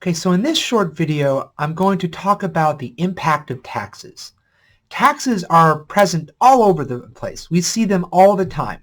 Okay, so in this short video, I'm going to talk about the impact of taxes. Taxes are present all over the place. We see them all the time.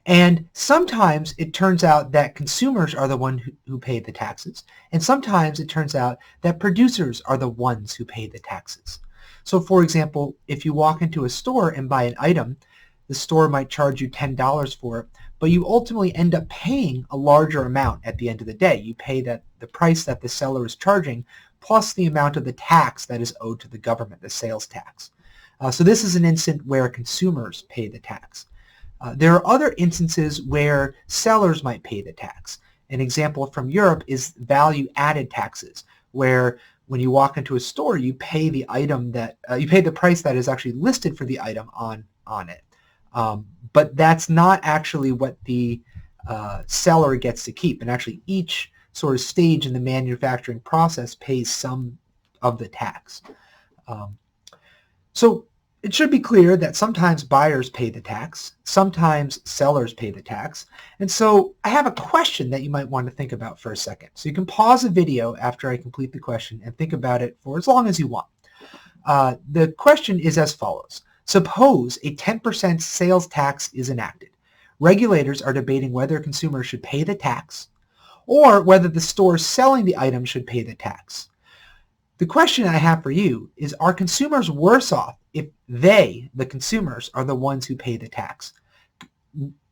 And sometimes it turns out that consumers are the ones who pay the taxes. And sometimes it turns out that producers are the ones who pay the taxes. So for example, if you walk into a store and buy an item, the store might charge you $10 for it, but you ultimately end up paying a larger amount at the end of the day. You pay the price that the seller is charging plus the amount of the tax that is owed to the government, the sales tax. So this is an instance where consumers pay the tax. There are other instances where sellers might pay the tax. An example from Europe is value-added taxes, where when you walk into a store, you pay the item that you pay the price that is actually listed for the item on it. But that's not actually what the seller gets to keep. And actually each sort of stage in the manufacturing process pays some of the tax. So it should be clear that sometimes buyers pay the tax, sometimes sellers pay the tax. And so I have a question that you might want to think about for a second. So you can pause the video after I complete the question and think about it for as long as you want. The question is as follows. Suppose a 10% sales tax is enacted. Regulators are debating whether consumers should pay the tax or whether the store selling the item should pay the tax. The question I have for you is, are consumers worse off if they, the consumers, are the ones who pay the tax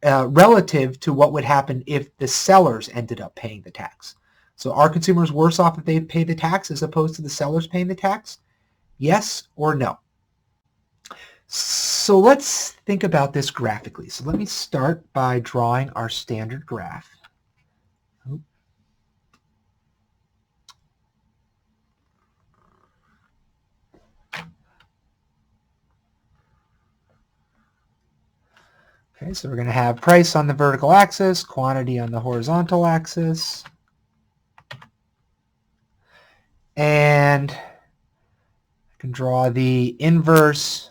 relative to what would happen if the sellers ended up paying the tax? So are consumers worse off if they pay the tax as opposed to the sellers paying the tax? Yes or no? So let's think about this graphically. So let me start by drawing our standard graph. Okay, so we're going to have price on the vertical axis, quantity on the horizontal axis. And I can draw the inverse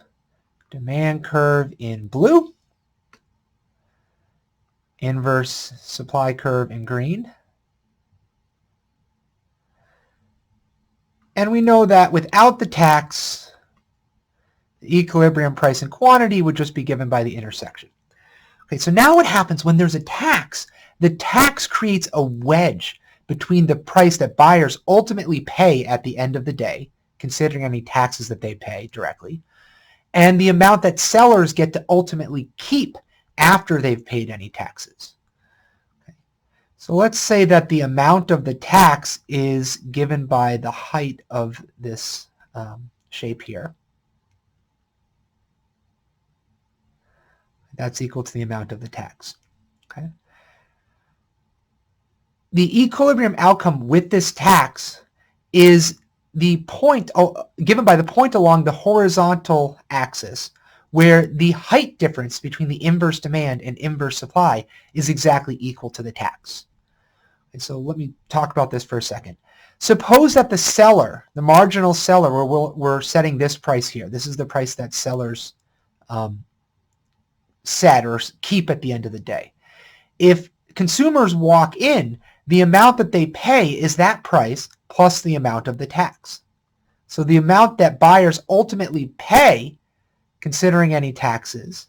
demand curve in blue, inverse supply curve in green. And we know that without the tax, the equilibrium price and quantity would just be given by the intersection. Okay, so now what happens when there's a tax? The tax creates a wedge between the price that buyers ultimately pay at the end of the day, considering any taxes that they pay directly, and the amount that sellers get to ultimately keep after they've paid any taxes. Okay. So let's say that the amount of the tax is given by the height of this shape here. That's equal to the amount of the tax. Okay. The equilibrium outcome with this tax is the point given by the point along the horizontal axis where the height difference between the inverse demand and inverse supply is exactly equal to the tax. And so let me talk about this for a second. Suppose that the seller, the marginal seller, we're setting this price here. This is the price that sellers set or keep at the end of the day. If consumers walk in, the amount that they pay is that price plus the amount of the tax. So the amount that buyers ultimately pay, considering any taxes,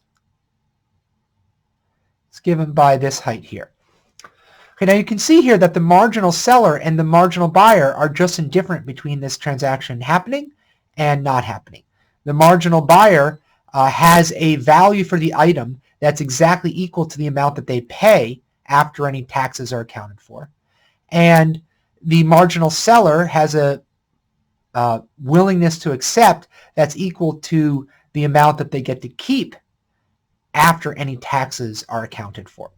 is given by this height here. Okay, now you can see here that the marginal seller and the marginal buyer are just indifferent between this transaction happening and not happening. The marginal buyer has a value for the item that's exactly equal to the amount that they pay after any taxes are accounted for. And the marginal seller has a willingness to accept that's equal to the amount that they get to keep after any taxes are accounted for.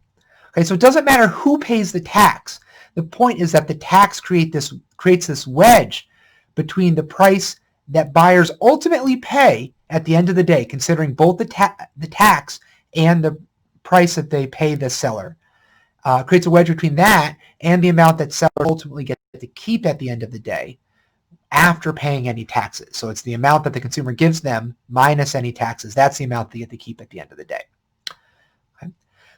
Okay, so it doesn't matter who pays the tax. The point is that the tax creates this wedge between the price that buyers ultimately pay at the end of the day, considering both the tax and the price that they pay the seller. Creates a wedge between that and the amount that sellers ultimately get to keep at the end of the day after paying any taxes. So it's the amount that the consumer gives them minus any taxes. That's the amount they get to keep at the end of the day. Okay.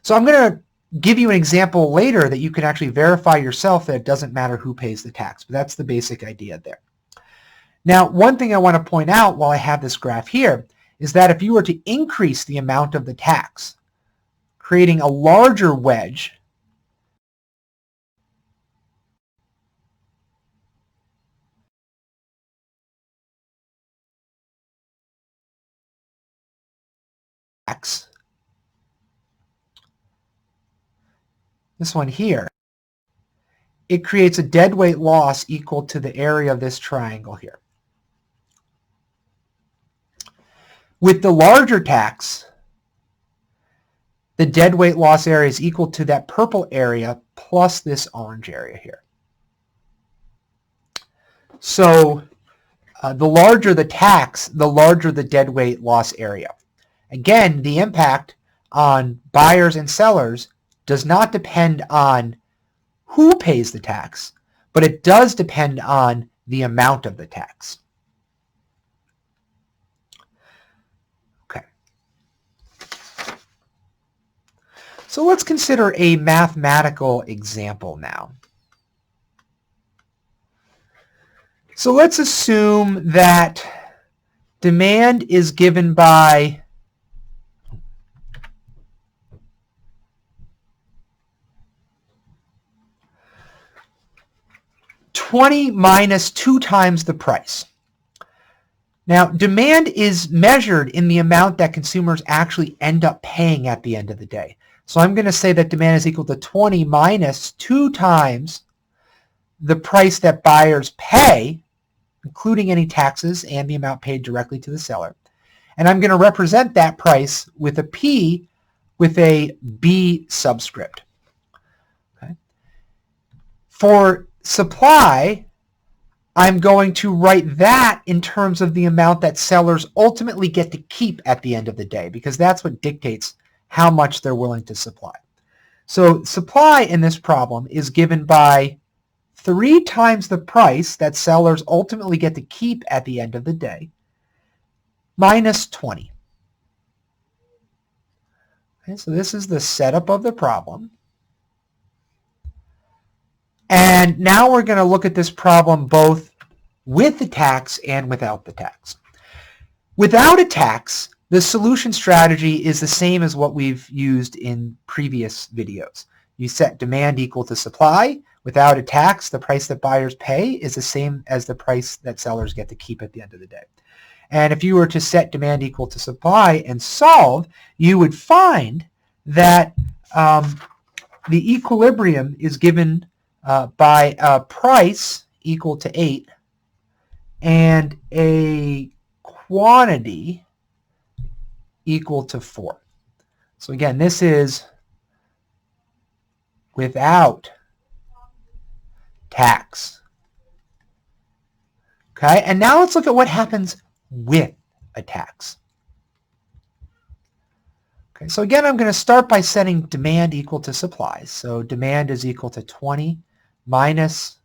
So I'm going to give you an example later that you can actually verify yourself that it doesn't matter who pays the tax, but that's the basic idea there. Now, one thing I want to point out while I have this graph here is that if you were to increase the amount of the tax, creating a larger wedge, this one here, it creates a deadweight loss equal to the area of this triangle here. With the larger tax, the deadweight loss area is equal to that purple area plus this orange area here. So the larger the tax, the larger the deadweight loss area. Again, the impact on buyers and sellers does not depend on who pays the tax, but it does depend on the amount of the tax. Okay. So let's consider a mathematical example now. So let's assume that demand is given by $20 minus 2 times the price. Now, demand is measured in the amount that consumers actually end up paying at the end of the day. So I'm going to say that demand is equal to 20 minus 2 times the price that buyers pay, including any taxes and the amount paid directly to the seller. And I'm going to represent that price with a P with a B subscript. Okay. For supply, I'm going to write that in terms of the amount that sellers ultimately get to keep at the end of the day, because that's what dictates how much they're willing to supply. So supply in this problem is given by 3 times the price that sellers ultimately get to keep at the end of the day, minus 20. Okay, so this is the setup of the problem. And now we're going to look at this problem both with the tax and without the tax. Without a tax, the solution strategy is the same as what we've used in previous videos. You set demand equal to supply. Without a tax, the price that buyers pay is the same as the price that sellers get to keep at the end of the day. And if you were to set demand equal to supply and solve, you would find that the equilibrium is given by a price equal to 8 and a quantity equal to 4. So again, this is without tax. Okay, and now let's look at what happens with a tax. Okay, so again, I'm going to start by setting demand equal to supply. So demand is equal to 20 minus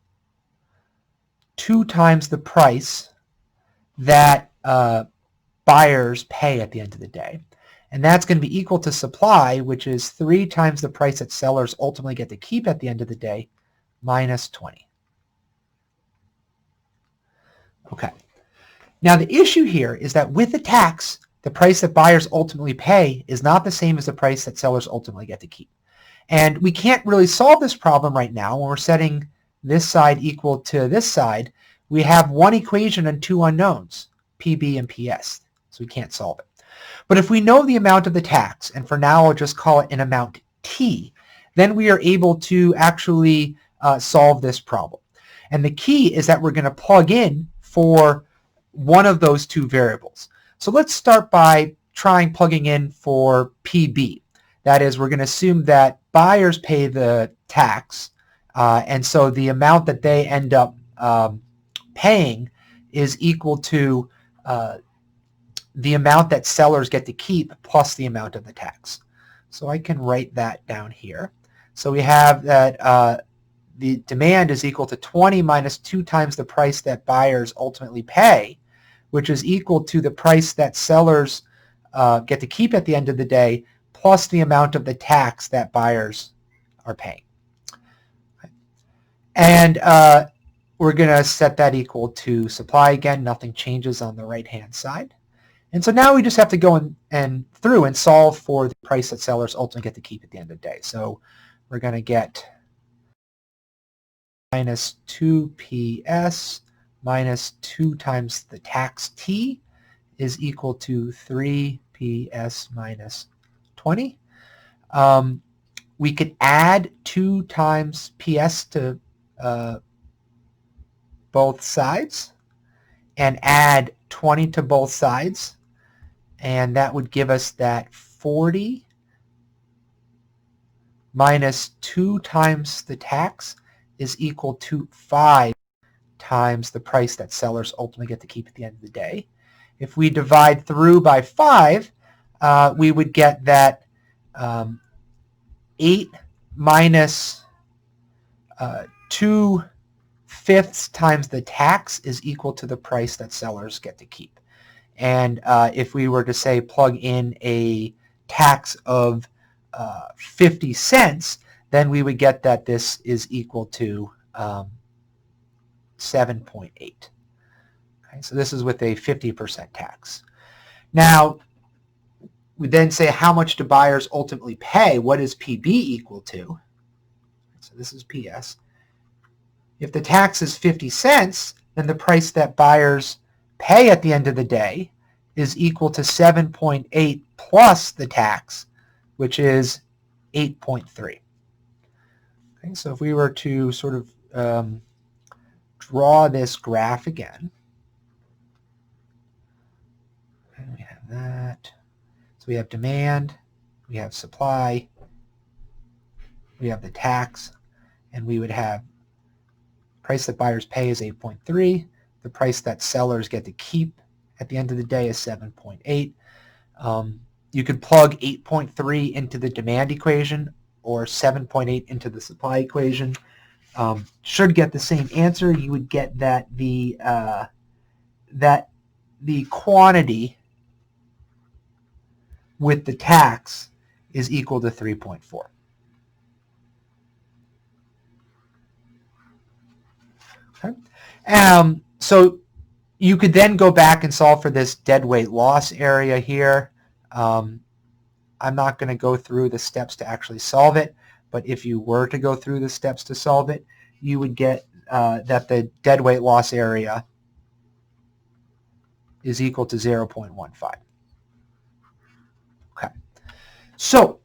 2 times the price that buyers pay at the end of the day. And that's going to be equal to supply, which is 3 times the price that sellers ultimately get to keep at the end of the day, minus 20. Okay. Now the issue here is that with the tax, the price that buyers ultimately pay is not the same as the price that sellers ultimately get to keep. And we can't really solve this problem right now when we're setting this side equal to this side. We have one equation and 2 unknowns, PB and PS, so we can't solve it. But if we know the amount of the tax, and for now I'll just call it an amount T, then we are able to actually solve this problem. And the key is that we're going to plug in for one of those 2 variables. So let's start by trying plugging in for PB. That is, we're going to assume that buyers pay the tax, and so the amount that they end up paying is equal to the amount that sellers get to keep plus the amount of the tax. So I can write that down here. So we have that the demand is equal to 20 minus 2 times the price that buyers ultimately pay, which is equal to the price that sellers get to keep at the end of the day plus the amount of the tax that buyers are paying. Okay. And we're going to set that equal to supply again. Nothing changes on the right-hand side. And so now we just have to go through and solve for the price that sellers ultimately get to keep at the end of the day. So we're going to get minus 2PS minus 2 times the tax T is equal to 3PS minus 20. We could add 2 times PS to both sides and add 20 to both sides, and that would give us that 40 minus 2 times the tax is equal to 5 times the price that sellers ultimately get to keep at the end of the day. If we divide through by 5, we would get that 8 minus 2/5 times the tax is equal to the price that sellers get to keep. And if we were to say plug in a tax of 50 cents, then we would get that this is equal to 7.8. Okay, so this is with a 50% tax. Now, we then say how much do buyers ultimately pay? What is PB equal to? So this is PS. If the tax is 50 cents, then the price that buyers pay at the end of the day is equal to 7.8 plus the tax, which is 8.3. Okay, so if we were to sort of draw this graph again, and we have that. So we have demand, we have supply, we have the tax, and we would have price that buyers pay is 8.3. The price that sellers get to keep at the end of the day is 7.8. You could plug 8.3 into the demand equation or 7.8 into the supply equation. Should get the same answer. You would get that the quantity with the tax is equal to 3.4. Okay. So you could then go back and solve for this deadweight loss area here. I'm not going to go through the steps to actually solve it, but if you were to go through the steps to solve it, you would get that the deadweight loss area is equal to 0.15. Okay. So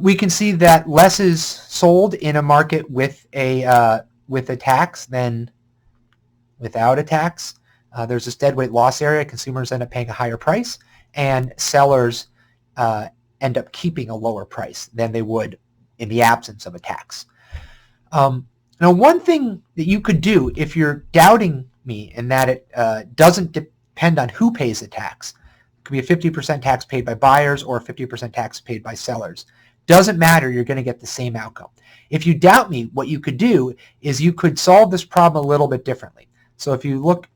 we can see that less is sold in a market with a tax than without a tax. There's this deadweight loss area. Consumers end up paying a higher price, and sellers end up keeping a lower price than they would in the absence of a tax. Now, one thing that you could do if you're doubting me in that it doesn't depend on who pays the tax. It could be a 50% tax paid by buyers or a 50% tax paid by sellers. Doesn't matter, you're going to get the same outcome. If you doubt me, what you could do is you could solve this problem a little bit differently. So if you look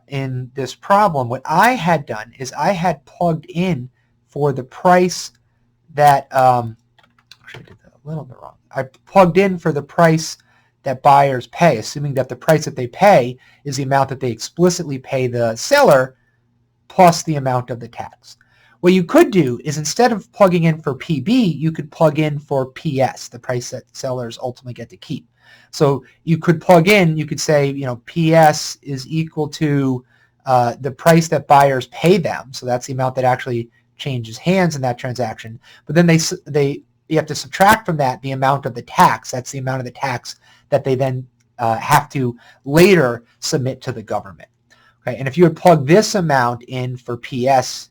in this problem, what I had done is I had plugged in for the price that, actually I did that a little bit wrong. I plugged in for the price that buyers pay, assuming that the price that they pay is the amount that they explicitly pay the seller plus the amount of the tax. What you could do is instead of plugging in for PB, you could plug in for PS, the price that sellers ultimately get to keep. So you could plug in, you could say, PS is equal to the price that buyers pay them. So that's the amount that actually changes hands in that transaction. But then you have to subtract from that the amount of the tax. That's the amount of the tax that they then have to later submit to the government. Okay, and if you would plug this amount in for PS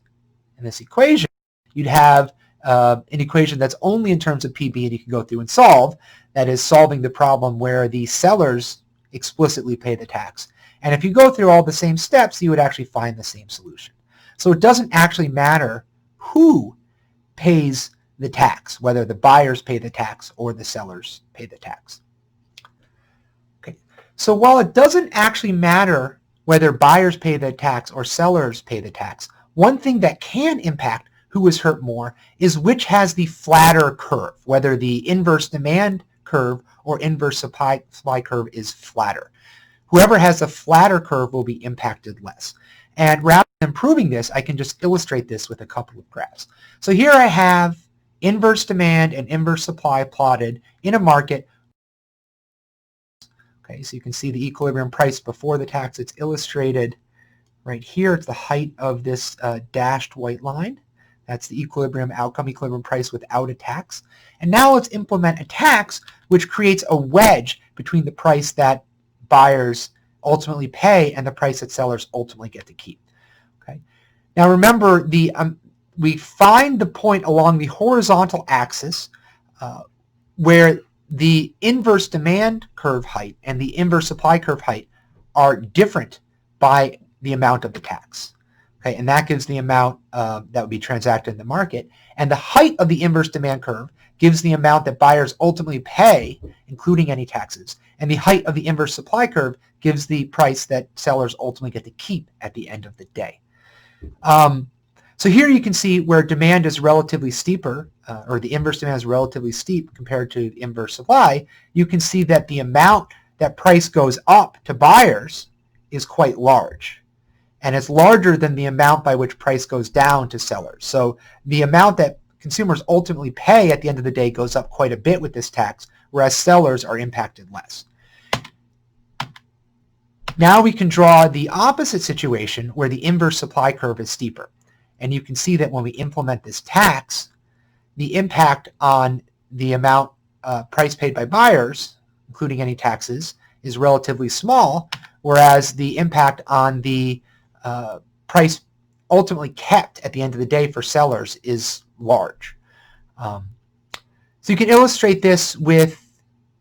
in this equation, you'd have an equation that's only in terms of PB, and you can go through and solve. That is solving the problem where the sellers explicitly pay the tax. And if you go through all the same steps, you would actually find the same solution. So it doesn't actually matter who pays the tax, whether the buyers pay the tax or the sellers pay the tax. Okay. So while it doesn't actually matter whether buyers pay the tax or sellers pay the tax, one thing that can impact who is hurt more is which has the flatter curve, whether the inverse demand curve or inverse supply curve is flatter. Whoever has a flatter curve will be impacted less. And rather than proving this, I can just illustrate this with a couple of graphs. So here I have inverse demand and inverse supply plotted in a market. Okay, so you can see the equilibrium price before the tax. It's illustrated right here. It's the height of this dashed white line. That's the equilibrium outcome, equilibrium price without a tax. And now let's implement a tax which creates a wedge between the price that buyers ultimately pay and the price that sellers ultimately get to keep. Okay. Now remember, we find the point along the horizontal axis where the inverse demand curve height and the inverse supply curve height are different by the amount of the tax. Okay, and that gives the amount that would be transacted in the market. And the height of the inverse demand curve gives the amount that buyers ultimately pay, including any taxes. And the height of the inverse supply curve gives the price that sellers ultimately get to keep at the end of the day. So here you can see where demand is relatively steeper, or the inverse demand is relatively steep compared to the inverse supply. You can see that the amount that price goes up to buyers is quite large. And it's larger than the amount by which price goes down to sellers. So the amount that consumers ultimately pay at the end of the day goes up quite a bit with this tax, whereas sellers are impacted less. Now we can draw the opposite situation where the inverse supply curve is steeper. And you can see that when we implement this tax, the impact on the amount price paid by buyers, including any taxes, is relatively small, whereas the impact on the price ultimately kept at the end of the day for sellers is large. So you can illustrate this with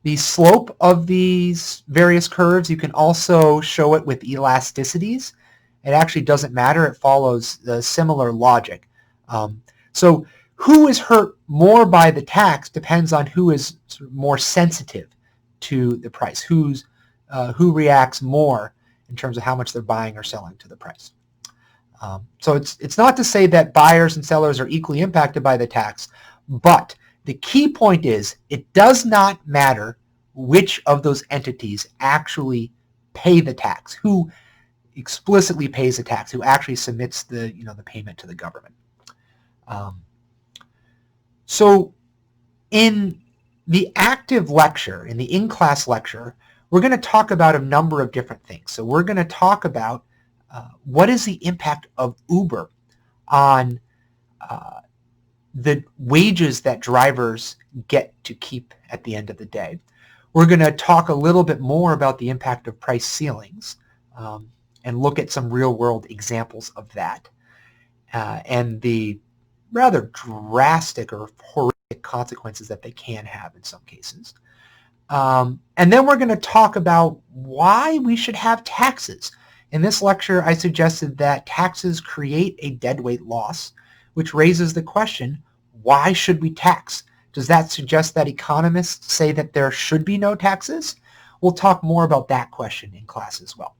the slope of these various curves. You can also show it with elasticities. It actually doesn't matter. It follows the similar logic. So who is hurt more by the tax depends on who is sort of more sensitive to the price, who reacts more in terms of how much they're buying or selling to the price. So it's not to say that buyers and sellers are equally impacted by the tax, but the key point is it does not matter which of those entities actually pay the tax, who explicitly pays the tax, who actually submits the payment to the government. So in the active lecture, in the in-class lecture, we're going to talk about a number of different things. So we're going to talk about what is the impact of Uber on the wages that drivers get to keep at the end of the day. We're going to talk a little bit more about the impact of price ceilings and look at some real-world examples of that and the rather drastic or horrific consequences that they can have in some cases. And then we're going to talk about why we should have taxes. In this lecture, I suggested that taxes create a deadweight loss, which raises the question, why should we tax? Does that suggest that economists say that there should be no taxes? We'll talk more about that question in class as well.